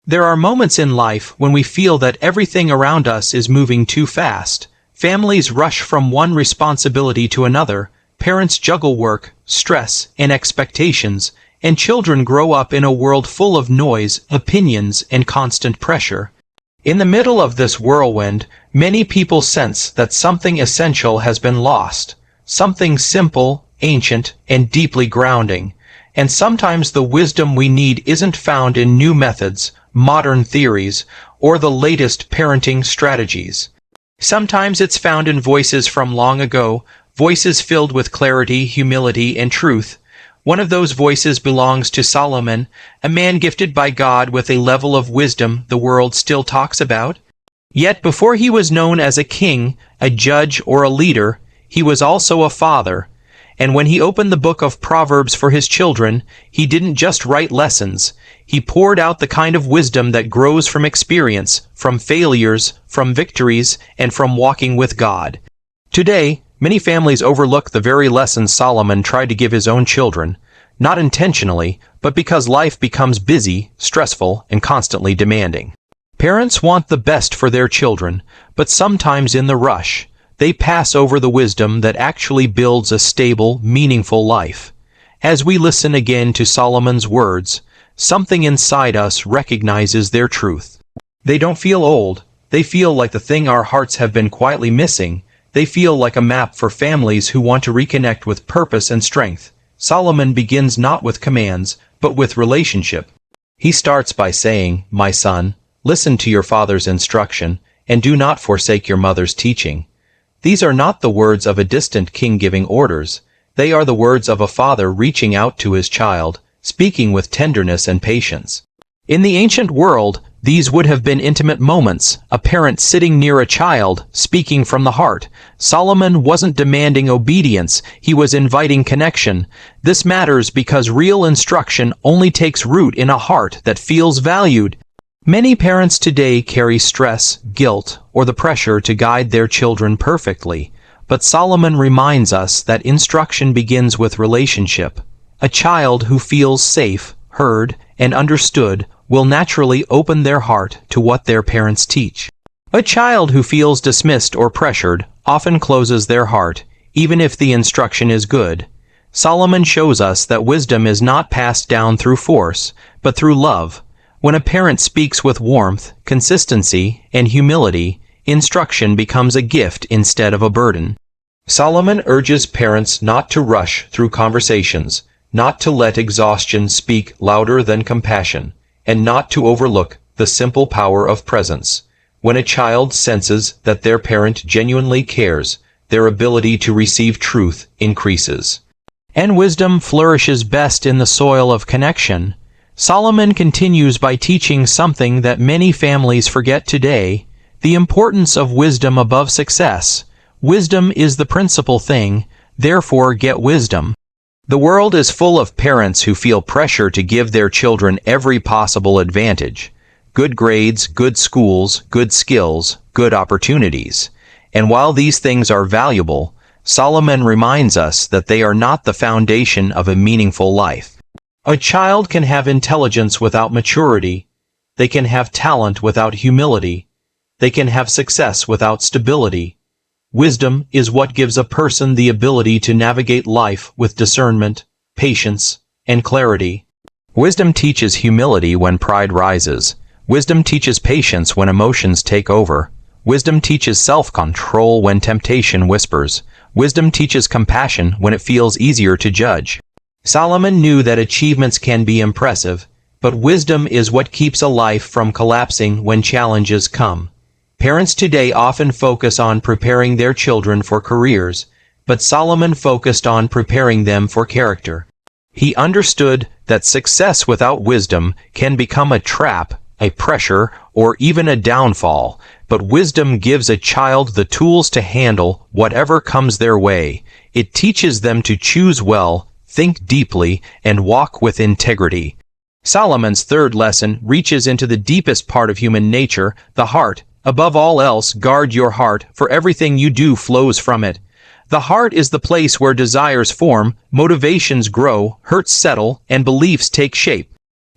There are moments in life when we feel that everything around us is moving too fast. Families rush from one responsibility to another, parents juggle work, stress, and expectations, and children grow up in a world full of noise, opinions, and constant pressure. In the middle of this whirlwind, many people sense that something essential has been lost, something simple, ancient, and deeply grounding. And sometimes the wisdom we need isn't found in new methods, modern theories, or the latest parenting strategies. Sometimes it's found in voices from long ago, voices filled with clarity, humility, and truth. One of those voices belongs to Solomon, a man gifted by God with a level of wisdom the world still talks about. Yet before he was known as a king, a judge, or a leader, he was also a father. And when he opened the book of Proverbs for his children, he didn't just write lessons. He poured out the kind of wisdom that grows from experience, from failures, from victories, and from walking with God. Today, many families overlook the very lessons Solomon tried to give his own children, not intentionally, but because life becomes busy, stressful, and constantly demanding. Parents want the best for their children, but sometimes in the rush, they pass over the wisdom that actually builds a stable, meaningful life. As we listen again to Solomon's words, something inside us recognizes their truth. They don't feel old. They feel like the thing our hearts have been quietly missing. They feel like a map for families who want to reconnect with purpose and strength. Solomon begins not with commands, but with relationship. He starts by saying, "My son, listen to your father's instruction, and do not forsake your mother's teaching." These are not the words of a distant king giving orders. They are the words of a father reaching out to his child, speaking with tenderness and patience. In the ancient world, these would have been intimate moments, a parent sitting near a child, speaking from the heart. Solomon wasn't demanding obedience, he was inviting connection. This matters because real instruction only takes root in a heart that feels valued. Many parents today carry stress, guilt, or the pressure to guide their children perfectly. But Solomon reminds us that instruction begins with relationship. A child who feels safe, heard, and understood will naturally open their heart to what their parents teach. A child who feels dismissed or pressured often closes their heart, even if the instruction is good. Solomon shows us that wisdom is not passed down through force, but through love. When a parent speaks with warmth, consistency, and humility, instruction becomes a gift instead of a burden. Solomon urges parents not to rush through conversations, not to let exhaustion speak louder than compassion, and not to overlook the simple power of presence. When a child senses that their parent genuinely cares, their ability to receive truth increases. And wisdom flourishes best in the soil of connection. Solomon continues by teaching something that many families forget today, the importance of wisdom above success. Wisdom is the principal thing, therefore get wisdom. The world is full of parents who feel pressure to give their children every possible advantage. Good grades, good schools, good skills, good opportunities. And while these things are valuable, Solomon reminds us that they are not the foundation of a meaningful life. A child can have intelligence without maturity. They can have talent without humility. They can have success without stability. Wisdom is what gives a person the ability to navigate life with discernment, patience, and clarity. Wisdom teaches humility when pride rises. Wisdom teaches patience when emotions take over. Wisdom teaches self-control when temptation whispers. Wisdom teaches compassion when it feels easier to judge. Solomon knew that achievements can be impressive, but wisdom is what keeps a life from collapsing when challenges come. Parents today often focus on preparing their children for careers, but Solomon focused on preparing them for character. He understood that success without wisdom can become a trap, a pressure, or even a downfall, but wisdom gives a child the tools to handle whatever comes their way. It teaches them to choose well, think deeply, and walk with integrity. Solomon's third lesson reaches into the deepest part of human nature, the heart. Above all else, guard your heart, for everything you do flows from it. The heart is the place where desires form, motivations grow, hurts settle, and beliefs take shape.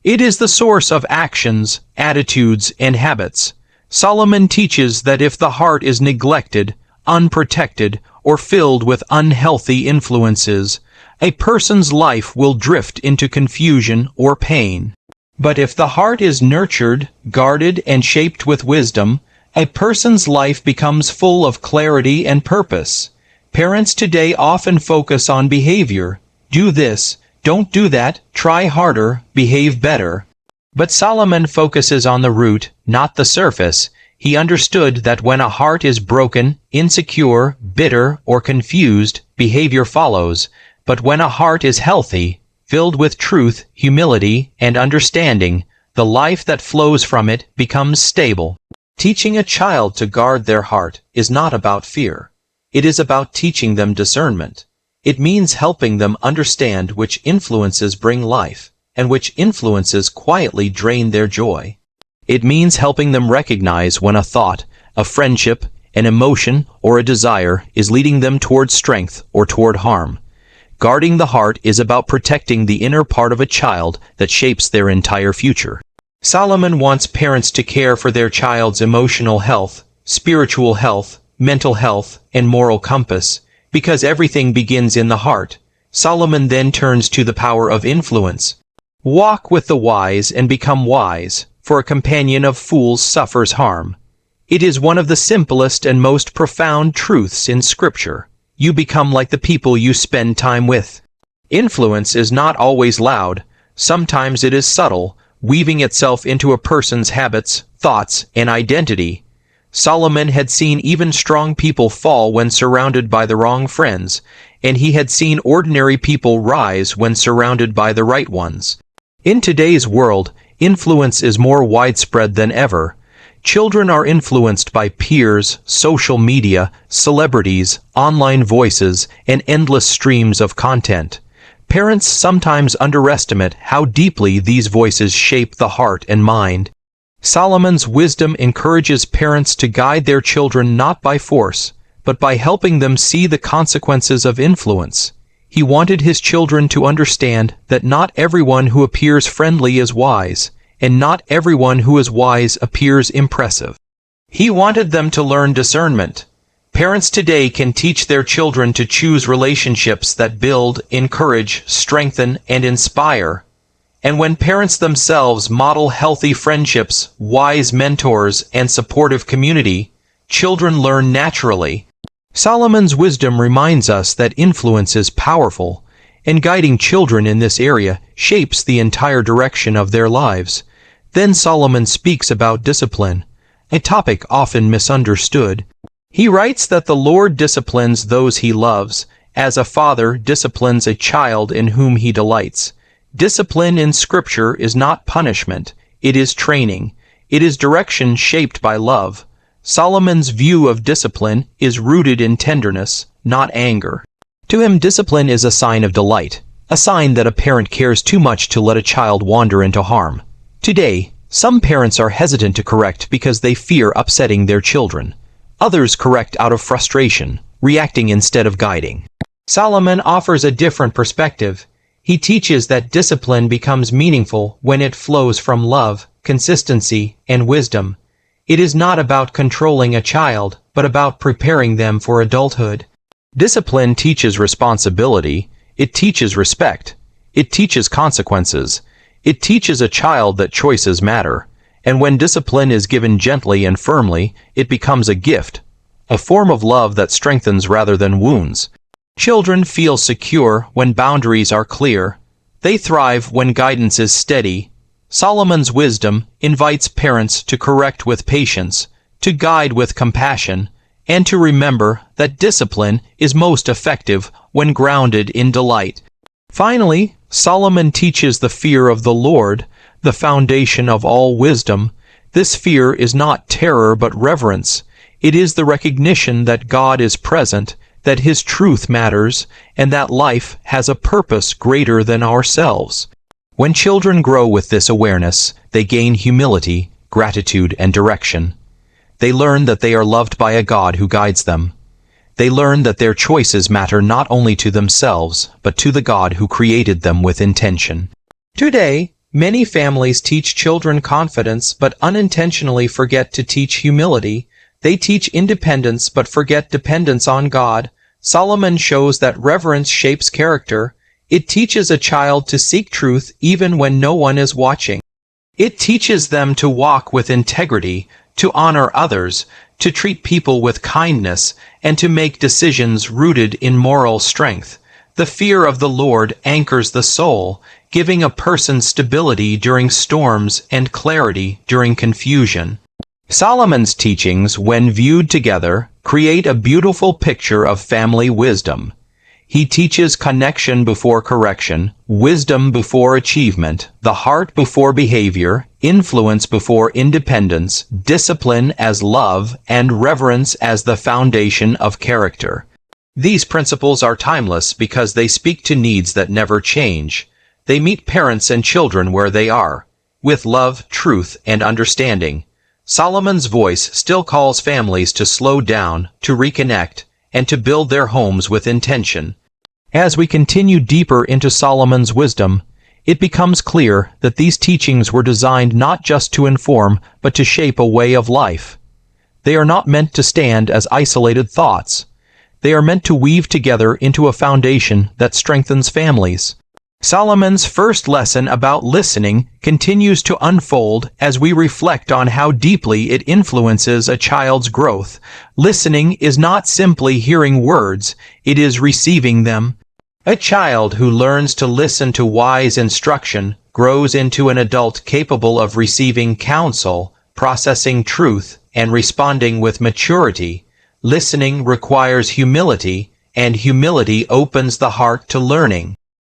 It is the source of actions, attitudes, and habits. Solomon teaches that if the heart is neglected, unprotected, or filled with unhealthy influences, a person's life will drift into confusion or pain. But if the heart is nurtured, guarded, and shaped with wisdom, a person's life becomes full of clarity and purpose. Parents today often focus on behavior. Do this, don't do that, try harder, behave better. But Solomon focuses on the root, not the surface. He understood that when a heart is broken, insecure, bitter, or confused, behavior follows. But when a heart is healthy, filled with truth, humility, and understanding, the life that flows from it becomes stable. Teaching a child to guard their heart is not about fear. It is about teaching them discernment. It means helping them understand which influences bring life, and which influences quietly drain their joy. It means helping them recognize when a thought, a friendship, an emotion, or a desire is leading them toward strength or toward harm. Guarding the heart is about protecting the inner part of a child that shapes their entire future. Solomon wants parents to care for their child's emotional health, spiritual health, mental health, and moral compass, because everything begins in the heart. Solomon then turns to the power of influence. Walk with the wise and become wise, for a companion of fools suffers harm. It is one of the simplest and most profound truths in Scripture. You become like the people you spend time with. Influence is not always loud. Sometimes it is subtle, weaving itself into a person's habits, thoughts, and identity. Solomon had seen even strong people fall when surrounded by the wrong friends, and he had seen ordinary people rise when surrounded by the right ones. In today's world, influence is more widespread than ever. Children are influenced by peers, social media, celebrities, online voices, and endless streams of content. Parents sometimes underestimate how deeply these voices shape the heart and mind. Solomon's wisdom encourages parents to guide their children not by force, but by helping them see the consequences of influence. He wanted his children to understand that not everyone who appears friendly is wise, and not everyone who is wise appears impressive. He wanted them to learn discernment. Parents today can teach their children to choose relationships that build, encourage, strengthen, and inspire. And when parents themselves model healthy friendships, wise mentors, and supportive community, children learn naturally. Solomon's wisdom reminds us that influence is powerful, and guiding children in this area shapes the entire direction of their lives. Then Solomon speaks about discipline, a topic often misunderstood. He writes that the Lord disciplines those he loves, as a father disciplines a child in whom he delights. Discipline in Scripture is not punishment, it is training. It is direction shaped by love. Solomon's view of discipline is rooted in tenderness, not anger. To him, discipline is a sign of delight, a sign that a parent cares too much to let a child wander into harm. Today, some parents are hesitant to correct because they fear upsetting their children. Others correct out of frustration, reacting instead of guiding. Solomon offers a different perspective. He teaches that discipline becomes meaningful when it flows from love, consistency, and wisdom. It is not about controlling a child, but about preparing them for adulthood. Discipline teaches responsibility. It teaches respect. It teaches consequences. It teaches a child that choices matter. And when discipline is given gently and firmly, it becomes a gift, a form of love that strengthens rather than wounds. Children feel secure when boundaries are clear. They thrive when guidance is steady. Solomon's wisdom invites parents to correct with patience, to guide with compassion, and to remember that discipline is most effective when grounded in delight. Finally, Solomon teaches the fear of the Lord, the foundation of all wisdom. This fear is not terror but reverence. It is the recognition that God is present, that His truth matters, and that life has a purpose greater than ourselves. When children grow with this awareness, they gain humility, gratitude, and direction. They learn that they are loved by a God who guides them. They learn that their choices matter not only to themselves, but to the God who created them with intention. Today, Many families teach children confidence but unintentionally forget to teach humility. They teach independence but forget dependence on God. Solomon shows that reverence shapes character. It teaches a child to seek truth even when no one is watching. It teaches them to walk with integrity, to honor others, to treat people with kindness, and to make decisions rooted in moral strength. The fear of the Lord anchors the soul, giving a person stability during storms and clarity during confusion. Solomon's teachings, when viewed together, create a beautiful picture of family wisdom. He teaches connection before correction, wisdom before achievement, the heart before behavior, influence before independence, discipline as love, and reverence as the foundation of character. These principles are timeless because they speak to needs that never change. They meet parents and children where they are, with love, truth, and understanding. Solomon's voice still calls families to slow down, to reconnect, and to build their homes with intention. As we continue deeper into Solomon's wisdom, it becomes clear that these teachings were designed not just to inform, but to shape a way of life. They are not meant to stand as isolated thoughts. They are meant to weave together into a foundation that strengthens families. Solomon's first lesson about listening continues to unfold as we reflect on how deeply it influences a child's growth. Listening is not simply hearing words, it is receiving them. A child who learns to listen to wise instruction grows into an adult capable of receiving counsel, processing truth, and responding with maturity. Listening requires humility, and humility opens the heart to learning.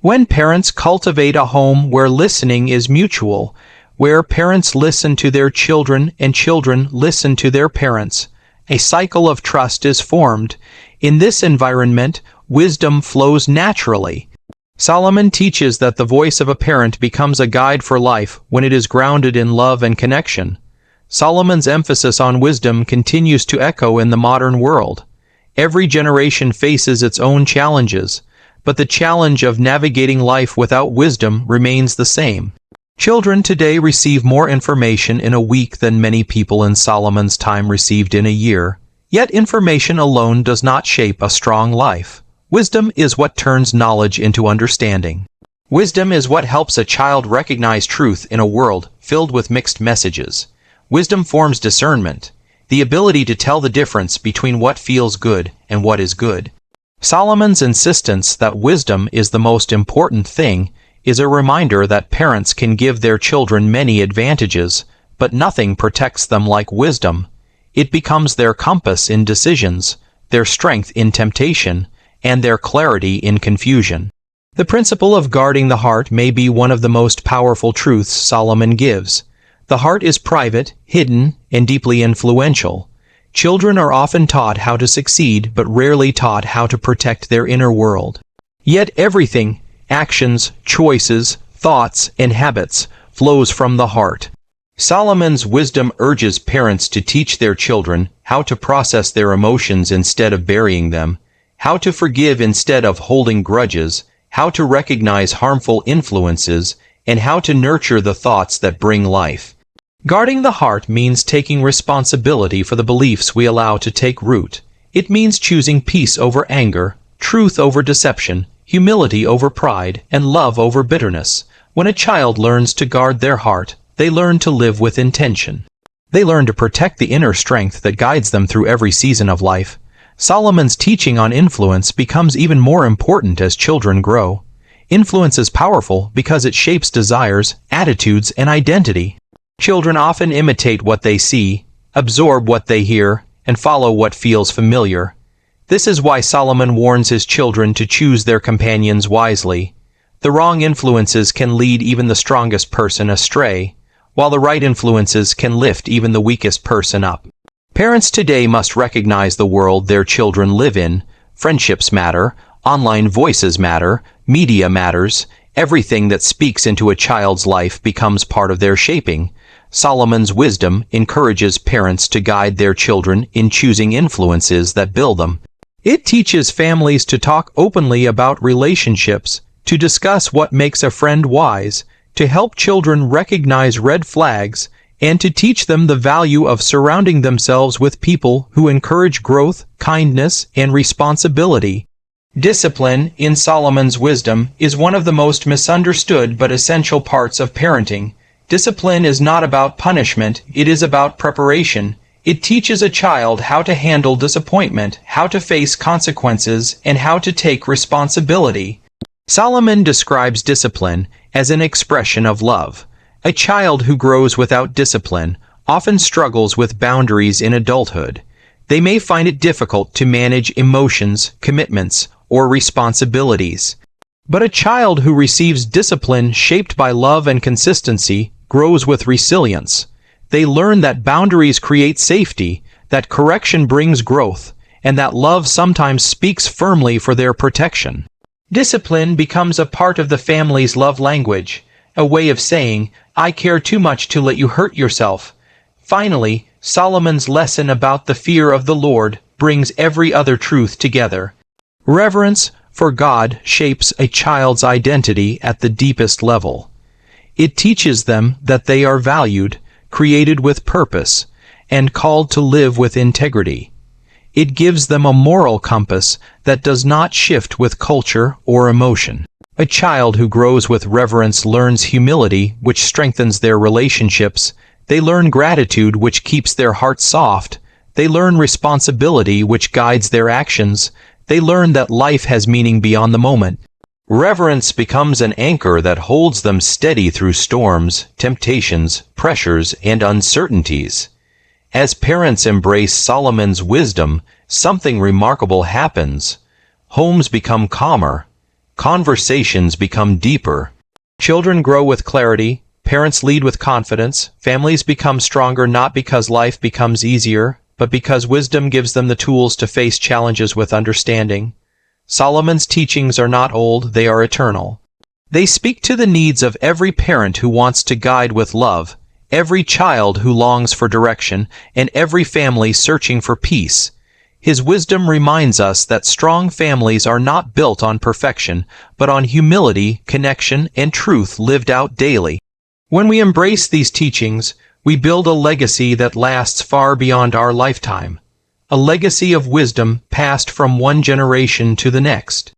When parents cultivate a home where listening is mutual, where parents listen to their children and children listen to their parents, a cycle of trust is formed. In this environment, wisdom flows naturally. Solomon teaches that the voice of a parent becomes a guide for life when it is grounded in love and connection. Solomon's emphasis on wisdom continues to echo in the modern world. Every generation faces its own challenges, but the challenge of navigating life without wisdom remains the same. Children today receive more information in a week than many people in Solomon's time received in a year. Yet information alone does not shape a strong life. Wisdom is what turns knowledge into understanding. Wisdom is what helps a child recognize truth in a world filled with mixed messages. Wisdom forms discernment, the ability to tell the difference between what feels good and what is good. Solomon's insistence that wisdom is the most important thing is a reminder that parents can give their children many advantages, but nothing protects them like wisdom. It becomes their compass in decisions, their strength in temptation, and their clarity in confusion. The principle of guarding the heart may be one of the most powerful truths Solomon gives. The heart is private, hidden, and deeply influential. Children are often taught how to succeed, but rarely taught how to protect their inner world. Yet everything, actions, choices, thoughts, and habits, flows from the heart. Solomon's wisdom urges parents to teach their children how to process their emotions instead of burying them, how to forgive instead of holding grudges, how to recognize harmful influences, and how to nurture the thoughts that bring life. Guarding the heart means taking responsibility for the beliefs we allow to take root. It means choosing peace over anger, truth over deception, humility over pride, and love over bitterness. When a child learns to guard their heart, they learn to live with intention. They learn to protect the inner strength that guides them through every season of life. Solomon's teaching on influence becomes even more important as children grow. Influence is powerful because it shapes desires, attitudes, and identity. Children often imitate what they see, absorb what they hear, and follow what feels familiar. This is why Solomon warns his children to choose their companions wisely. The wrong influences can lead even the strongest person astray, while the right influences can lift even the weakest person up. Parents today must recognize the world their children live in. Friendships matter, online voices matter, media matters. Everything that speaks into a child's life becomes part of their shaping. Solomon's wisdom encourages parents to guide their children in choosing influences that build them. It teaches families to talk openly about relationships, to discuss what makes a friend wise, to help children recognize red flags, and to teach them the value of surrounding themselves with people who encourage growth, kindness, and responsibility. Discipline, in Solomon's wisdom, is one of the most misunderstood but essential parts of parenting. Discipline is not about punishment, it is about preparation. It teaches a child how to handle disappointment, how to face consequences, and how to take responsibility. Solomon describes discipline as an expression of love. A child who grows without discipline often struggles with boundaries in adulthood. They may find it difficult to manage emotions, commitments, or responsibilities. But a child who receives discipline shaped by love and consistency grows with resilience. They learn that boundaries create safety, that correction brings growth, and that love sometimes speaks firmly for their protection. Discipline becomes a part of the family's love language, a way of saying, "I care too much to let you hurt yourself." Finally, Solomon's lesson about the fear of the Lord brings every other truth together. Reverence for God shapes a child's identity at the deepest level. It teaches them that they are valued, created with purpose, and called to live with integrity. It gives them a moral compass that does not shift with culture or emotion. A child who grows with reverence learns humility, which strengthens their relationships. They learn gratitude, which keeps their heart soft. They learn responsibility, which guides their actions. They learn that life has meaning beyond the moment. Reverence becomes an anchor that holds them steady through storms, temptations, pressures, and uncertainties. As parents embrace Solomon's wisdom, something remarkable happens. Homes become calmer. Conversations become deeper. Children grow with clarity. Parents lead with confidence. Families become stronger not because life becomes easier, but because wisdom gives them the tools to face challenges with understanding. Solomon's teachings are not old, they are eternal. They speak to the needs of every parent who wants to guide with love, every child who longs for direction, and every family searching for peace. His wisdom reminds us that strong families are not built on perfection, but on humility, connection, and truth lived out daily. When we embrace these teachings, we build a legacy that lasts far beyond our lifetime. A legacy of wisdom passed from one generation to the next.